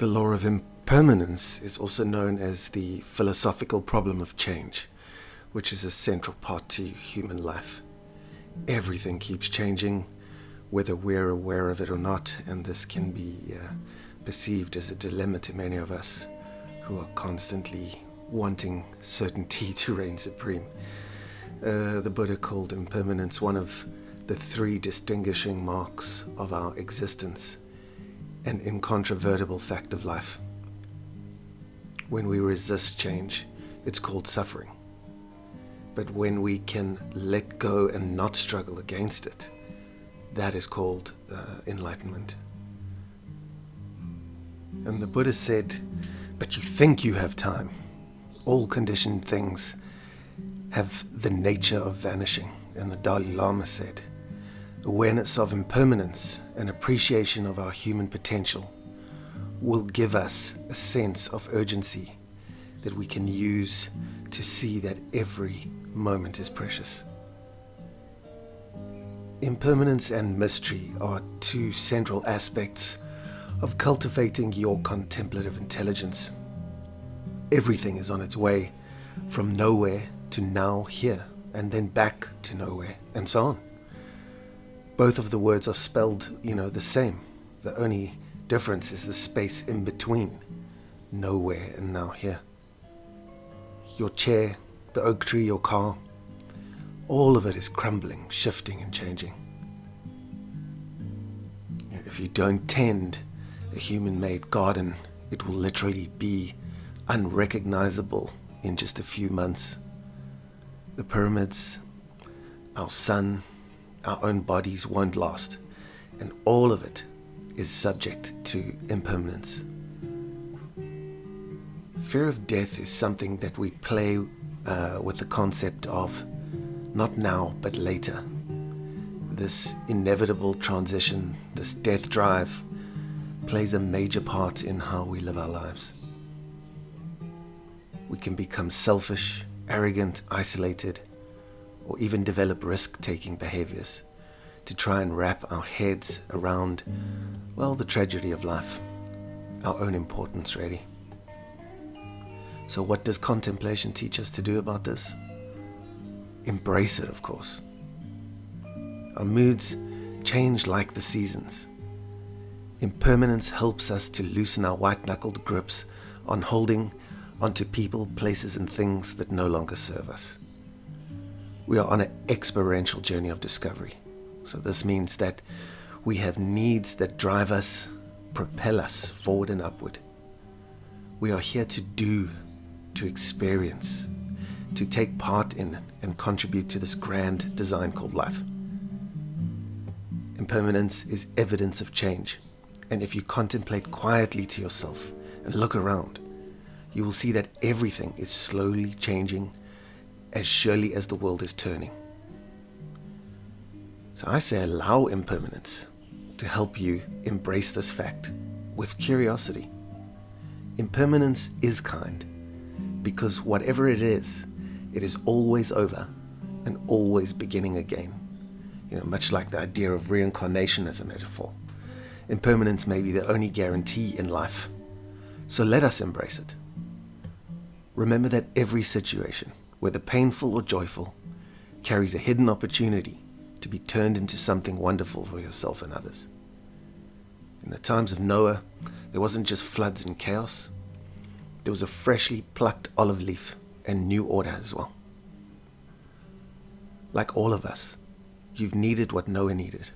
The law of impermanence is also known as the philosophical problem of change, which is a central part to human life. Everything keeps changing, whether we're aware of it or not, and this can be perceived as a dilemma to many of us who are constantly wanting certainty to reign supreme. The Buddha called impermanence one of the three distinguishing marks of our existence, an incontrovertible fact of life. When we resist change, it's called suffering. But when we can let go and not struggle against it, that is called enlightenment. And the Buddha said, "But you think you have time. All conditioned things have the nature of vanishing." And the Dalai Lama said, "Awareness of impermanence and appreciation of our human potential will give us a sense of urgency that we can use to see that every moment is precious." Impermanence and mystery are two central aspects of cultivating your contemplative intelligence. Everything is on its way from nowhere to now here, and then back to nowhere, and so on. Both of the words are spelled, the same. The only difference is the space in between nowhere and now here. Your chair, the oak tree, your car, all of it is crumbling, shifting, and changing. If you don't tend a human-made garden, it will literally be unrecognizable in just a few months. The pyramids, our sun, our own bodies won't last, and all of it is subject to impermanence. Fear of death is something that we play with the concept of not now but later. This inevitable transition, this death drive, plays a major part in how we live our lives. We can become selfish, arrogant, isolated, or even develop risk-taking behaviors to try and wrap our heads around, the tragedy of life, our own importance, really. So what does contemplation teach us to do about this? Embrace it, of course. Our moods change like the seasons. Impermanence helps us to loosen our white-knuckled grips on holding onto people, places, and things that no longer serve us. We are on an experiential journey of discovery. So this means that we have needs that drive us, propel us forward and upward. We are here to do, to experience, to take part in and contribute to this grand design called life. Impermanence is evidence of change, and if you contemplate quietly to yourself and look around, you will see that everything is slowly changing as surely as the world is turning. So I say allow impermanence to help you embrace this fact with curiosity. Impermanence is kind, because whatever it is always over and always beginning again. Much like the idea of reincarnation as a metaphor. Impermanence may be the only guarantee in life, so let us embrace it. Remember that every situation, whether painful or joyful, carries a hidden opportunity to be turned into something wonderful for yourself and others. In the times of Noah, there wasn't just floods and chaos. There was a freshly plucked olive leaf and new order as well. Like all of us, you've needed what Noah needed.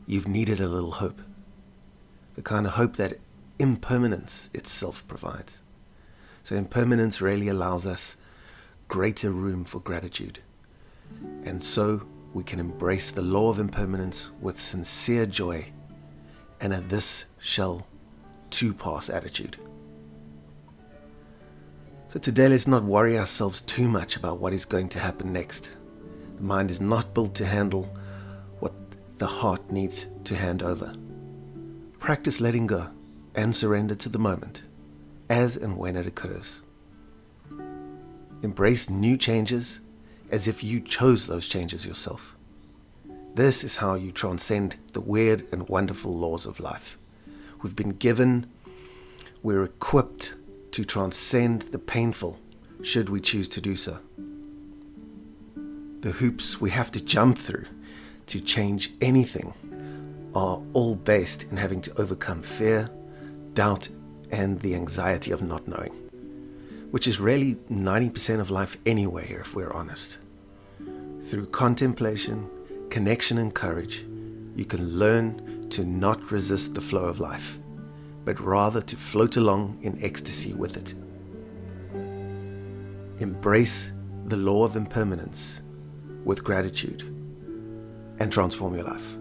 You've needed a little hope. The kind of hope that impermanence itself provides. So impermanence really allows us greater room for gratitude. And so we can embrace the law of impermanence with sincere joy and a "this shall too pass" attitude. So today, let's not worry ourselves too much about what is going to happen next. The mind is not built to handle what the heart needs to hand over. Practice letting go and surrender to the moment, as and when it occurs. Embrace new changes as if you chose those changes yourself. This is how you transcend the weird and wonderful laws of life. We've been given we're equipped to transcend the painful, should we choose to do so. The hoops we have to jump through to change anything are all based in having to overcome fear, doubt, and the anxiety of not knowing, which is really 90% of life anyway, if we're honest. Through contemplation, connection, and courage, you can learn to not resist the flow of life, but rather to float along in ecstasy with it. Embrace the law of impermanence with gratitude and transform your life.